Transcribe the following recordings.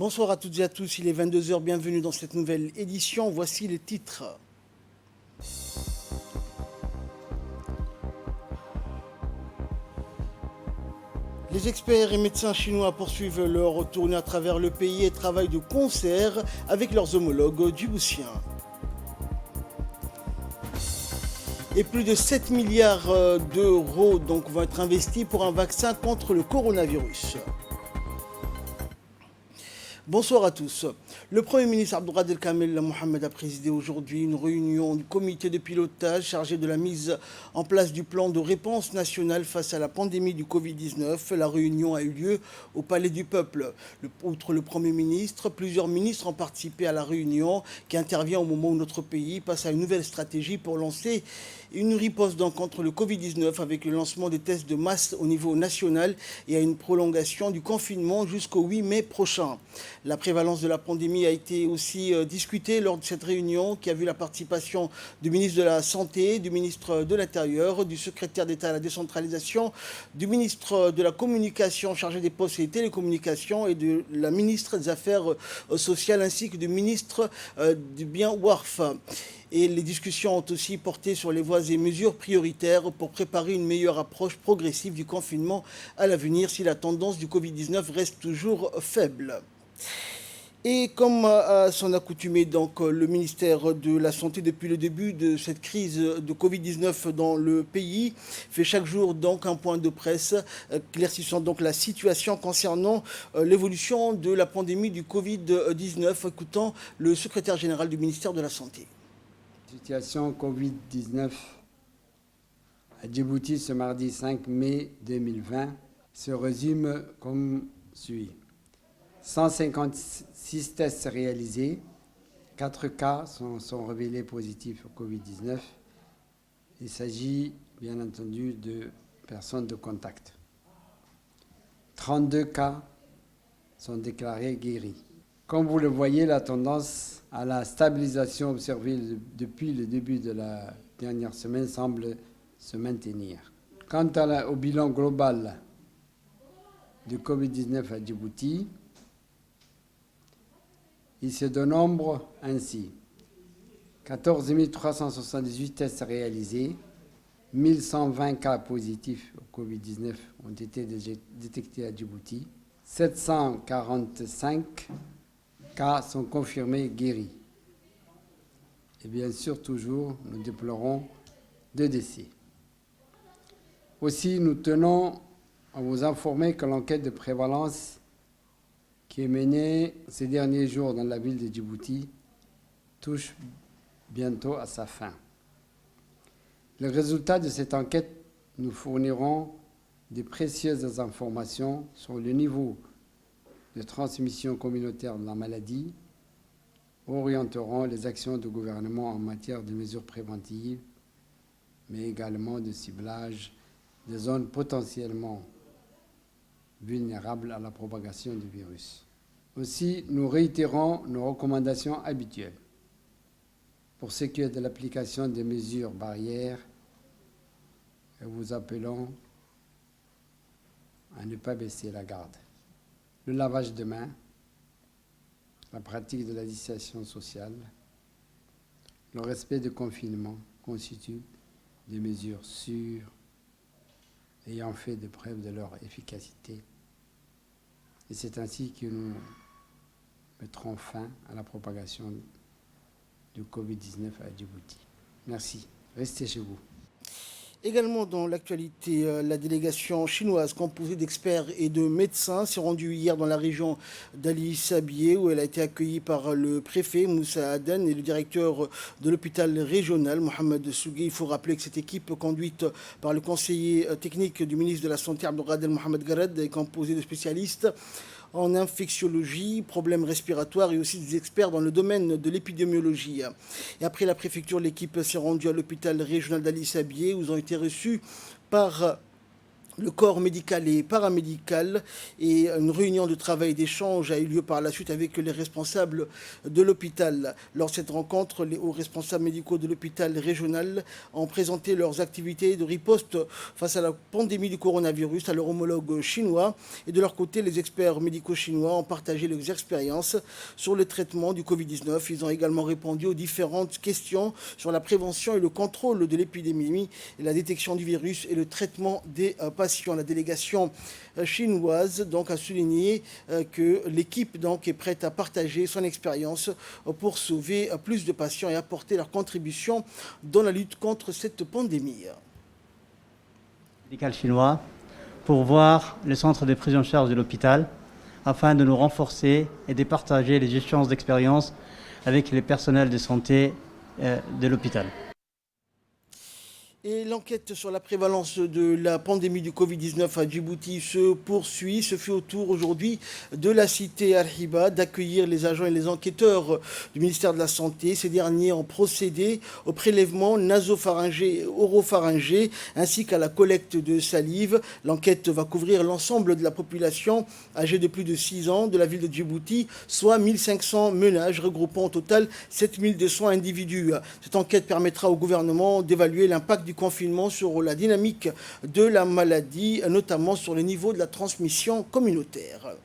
Bonsoir à toutes et à tous, il est 22 heures. Bienvenue dans cette nouvelle édition. Voici les titres. Les experts et médecins chinois poursuivent leur tournée à travers le pays et travaillent de concert avec leurs homologues djiboutiens. Et plus de 7 milliards d'euros vont être investis pour un vaccin contre le coronavirus. Bonsoir à tous. Le Premier ministre Abdelkader Kamel Mohamed a présidé aujourd'hui une réunion du comité de pilotage chargé de la mise en place du plan de réponse nationale face à la pandémie du Covid-19. La réunion a eu lieu au Palais du Peuple. Outre le Premier ministre, plusieurs ministres ont participé à la réunion qui intervient au moment où notre pays passe à une nouvelle stratégie pour lancer une riposte contre le Covid-19 avec le lancement des tests de masse au niveau national et à une prolongation du confinement jusqu'au 8 mai prochain. La prévalence de la pandémie a été aussi discutée lors de cette réunion qui a vu la participation du ministre de la Santé, du ministre de l'Intérieur, du secrétaire d'État à la décentralisation, du ministre de la Communication chargé des postes et des télécommunications et de la ministre des Affaires sociales ainsi que du ministre du Bien WARF. Et les discussions ont aussi porté sur les voies et mesures prioritaires pour préparer une meilleure approche progressive du confinement à l'avenir si la tendance du Covid-19 reste toujours faible. Et comme à son accoutumée, le ministère de la Santé, depuis le début de cette crise de Covid-19 dans le pays, fait chaque jour un point de presse éclaircissant la situation concernant l'évolution de la pandémie du Covid-19, écoutant le secrétaire général du ministère de la Santé. La situation Covid-19 à Djibouti ce mardi 5 mai 2020 se résume comme suit. 156 tests réalisés, 4 cas sont révélés positifs au Covid-19. Il s'agit bien entendu de personnes de contact. 32 cas sont déclarés guéris. Comme vous le voyez, la tendance à la stabilisation observée depuis le début de la dernière semaine semble se maintenir. Quant au bilan global de Covid-19 à Djibouti, il se dénombre ainsi 14 378 tests réalisés, 1120 cas positifs au Covid-19 ont été détectés à Djibouti, 745 cas sont confirmés guéris. Et bien sûr, toujours, nous déplorons 2 décès. Aussi, nous tenons à vous informer que l'enquête de prévalence qui est menée ces derniers jours dans la ville de Djibouti touche bientôt à sa fin. Les résultats de cette enquête nous fourniront de précieuses informations sur le niveau de transmission communautaire de la maladie, orienteront les actions du gouvernement en matière de mesures préventives, mais également de ciblage des zones potentiellement vulnérables à la propagation du virus. Aussi, nous réitérons nos recommandations habituelles. Pour ce qui est de l'application des mesures barrières, nous vous appelons à ne pas baisser la garde. Le lavage de mains, la pratique de la distanciation sociale, le respect du confinement constituent des mesures sûres ayant fait des preuves de leur efficacité. Et c'est ainsi que nous mettrons fin à la propagation du Covid-19 à Djibouti. Merci. Restez chez vous. Également dans l'actualité, la délégation chinoise composée d'experts et de médecins s'est rendue hier dans la région d'Ali Sabié où elle a été accueillie par le préfet Moussa Aden et le directeur de l'hôpital régional Mohamed Sougui. Il faut rappeler que cette équipe conduite par le conseiller technique du ministre de la Santé Abdelkader Mohamed Gared est composée de spécialistes en infectiologie, problèmes respiratoires et aussi des experts dans le domaine de l'épidémiologie. Et après la préfecture, l'équipe s'est rendue à l'hôpital régional d'Ali Sabié où ils ont été reçus par le corps médical et paramédical, et une réunion de travail et d'échange a eu lieu par la suite avec les responsables de l'hôpital. Lors de cette rencontre, les hauts responsables médicaux de l'hôpital régional ont présenté leurs activités de riposte face à la pandémie du coronavirus à leur homologue chinois, et de leur côté, les experts médicaux chinois ont partagé leurs expériences sur le traitement du Covid-19. Ils ont également répondu aux différentes questions sur la prévention et le contrôle de l'épidémie, et la détection du virus et le traitement des patients. La délégation chinoise donc a souligné que l'équipe donc est prête à partager son expérience pour sauver plus de patients et apporter leur contribution dans la lutte contre cette pandémie. Médical chinois pour voir le centre de prise en charge de l'hôpital afin de nous renforcer et de partager les échanges d'expérience avec les personnels de santé de l'hôpital. Et l'enquête sur la prévalence de la pandémie du Covid-19 à Djibouti se poursuit. Ce fut au tour aujourd'hui de la cité Al-Hiba d'accueillir les agents et les enquêteurs du ministère de la Santé. Ces derniers ont procédé au prélèvement nasopharyngé et oropharyngé ainsi qu'à la collecte de salive. L'enquête va couvrir l'ensemble de la population âgée de plus de 6 ans de la ville de Djibouti, soit 1500 ménages regroupant au total 7200 individus. Cette enquête permettra au gouvernement d'évaluer l'impact du confinement sur la dynamique de la maladie, notamment sur le niveau de la transmission communautaire.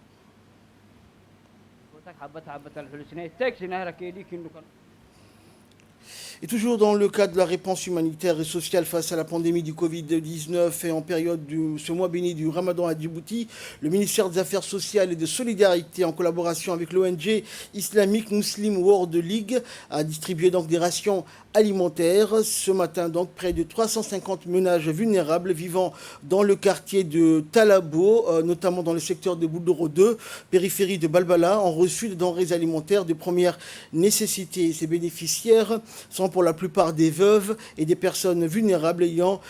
Et toujours dans le cadre de la réponse humanitaire et sociale face à la pandémie du Covid-19 et en période de ce mois béni du Ramadan à Djibouti, le ministère des Affaires sociales et de solidarité, en collaboration avec l'ONG Islamic Muslim World League, a distribué donc des rations alimentaires. Ce matin, donc, près de 350 ménages vulnérables vivant dans le quartier de Talabo, notamment dans le secteur de Bouldoro 2, périphérie de Balbala, ont reçu des denrées alimentaires de première nécessité. Ces bénéficiaires sont pour la plupart des veuves et des personnes vulnérables ayant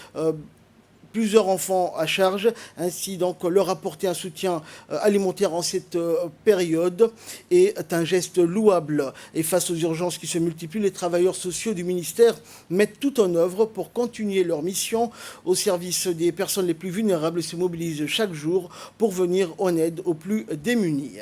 plusieurs enfants à charge, ainsi donc leur apporter un soutien alimentaire en cette période est un geste louable. Et face aux urgences qui se multiplient, les travailleurs sociaux du ministère mettent tout en œuvre pour continuer leur mission au service des personnes les plus vulnérables et se mobilisent chaque jour pour venir en aide aux plus démunis.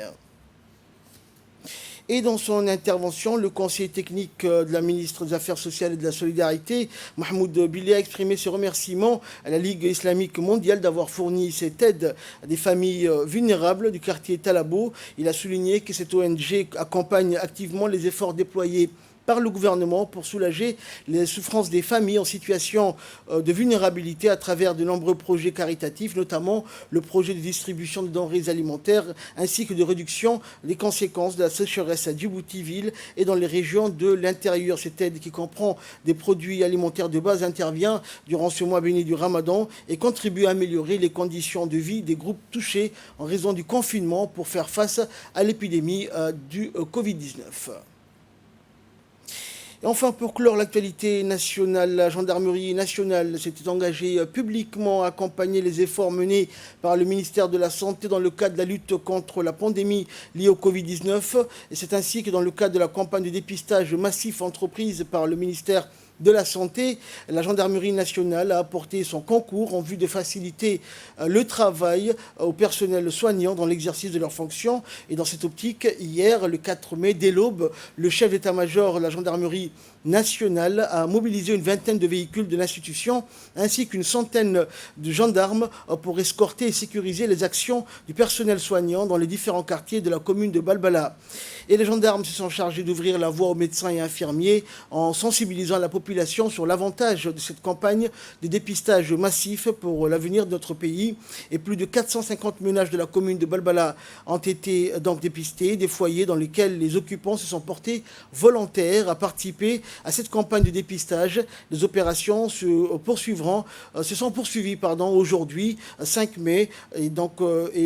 Et dans son intervention, le conseiller technique de la ministre des Affaires sociales et de la Solidarité, Mahmoud Bilé, a exprimé ses remerciements à la Ligue islamique mondiale d'avoir fourni cette aide à des familles vulnérables du quartier Talabo. Il a souligné que cette ONG accompagne activement les efforts déployés par le gouvernement pour soulager les souffrances des familles en situation de vulnérabilité à travers de nombreux projets caritatifs, notamment le projet de distribution de denrées alimentaires ainsi que de réduction des conséquences de la sécheresse à Djibouti-Ville et dans les régions de l'intérieur. Cette aide qui comprend des produits alimentaires de base intervient durant ce mois béni du Ramadan et contribue à améliorer les conditions de vie des groupes touchés en raison du confinement pour faire face à l'épidémie du Covid-19. Et enfin, pour clore l'actualité nationale, la gendarmerie nationale s'était engagée publiquement à accompagner les efforts menés par le ministère de la Santé dans le cadre de la lutte contre la pandémie liée au Covid-19. Et c'est ainsi que dans le cadre de la campagne de dépistage massif entreprise par le ministère de la Santé, la gendarmerie nationale a apporté son concours en vue de faciliter le travail au personnel soignant dans l'exercice de leurs fonctions. Et dans cette optique, hier, le 4 mai, dès l'aube, le chef d'état-major de la gendarmerie nationale a mobilisé une vingtaine de véhicules de l'institution ainsi qu'une centaine de gendarmes pour escorter et sécuriser les actions du personnel soignant dans les différents quartiers de la commune de Balbala. Et les gendarmes se sont chargés d'ouvrir la voie aux médecins et infirmiers en sensibilisant la population sur l'avantage de cette campagne de dépistage massif pour l'avenir de notre pays. Et plus de 450 ménages de la commune de Balbala ont été donc dépistés, des foyers dans lesquels les occupants se sont portés volontaires à participer à cette campagne de dépistage. Les opérations se sont poursuivies aujourd'hui, 5 mai, et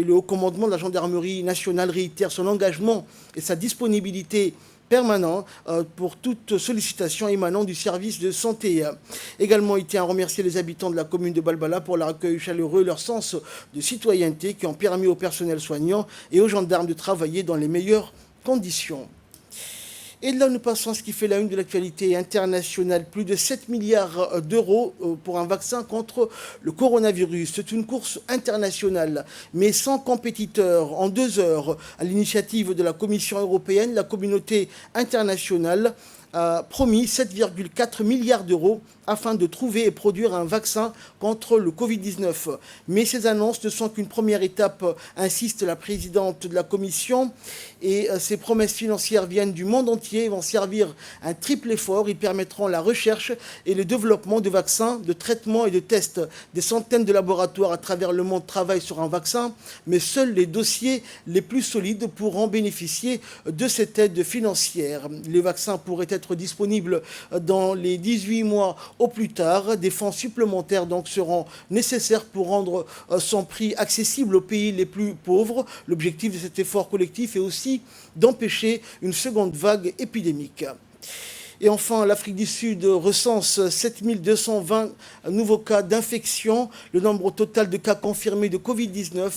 le haut commandement de la gendarmerie nationale réitère son engagement et sa disponibilité permanent pour toute sollicitation émanant du service de santé. Également, il tient à remercier les habitants de la commune de Balbala pour leur accueil chaleureux et leur sens de citoyenneté qui ont permis au personnel soignant et aux gendarmes de travailler dans les meilleures conditions. Et là, nous passons à ce qui fait la une de l'actualité internationale. Plus de 7 milliards d'euros pour un vaccin contre le coronavirus. C'est une course internationale, mais sans compétiteur. En 2 heures, à l'initiative de la Commission européenne, la communauté internationale a promis 7,4 milliards d'euros afin de trouver et produire un vaccin contre le Covid-19. Mais ces annonces ne sont qu'une première étape, insiste la présidente de la Commission. Et ces promesses financières viennent du monde entier et vont servir un triple effort. Ils permettront la recherche et le développement de vaccins, de traitements et de tests. Des centaines de laboratoires à travers le monde travaillent sur un vaccin, mais seuls les dossiers les plus solides pourront bénéficier de cette aide financière. Les vaccins pourraient être disponibles dans les 18 mois au plus tard. Des fonds supplémentaires donc seront nécessaires pour rendre son prix accessible aux pays les plus pauvres. L'objectif de cet effort collectif est aussi d'empêcher une seconde vague épidémique. Et enfin, l'Afrique du Sud recense 7220 nouveaux cas d'infection. Le nombre total de cas confirmés de Covid-19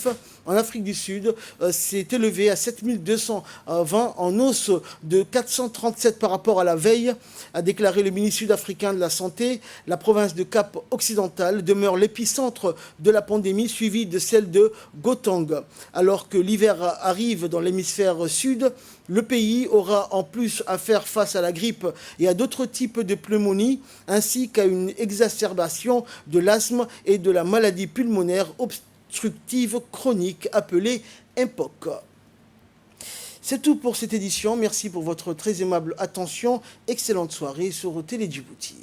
en Afrique du Sud s'est élevé à 7220, en hausse de 437 par rapport à la veille, a déclaré le ministre sud-africain de la Santé. La province de Cap Occidental demeure l'épicentre de la pandémie, suivie de celle de Gauteng. Alors que l'hiver arrive dans l'hémisphère sud, le pays aura en plus à faire face à la grippe et à d'autres types de pneumonie, ainsi qu'à une exacerbation de l'asthme et de la maladie pulmonaire obstructive chronique appelée MPOC. C'est tout pour cette édition. Merci pour votre très aimable attention. Excellente soirée sur Télé Djibouti.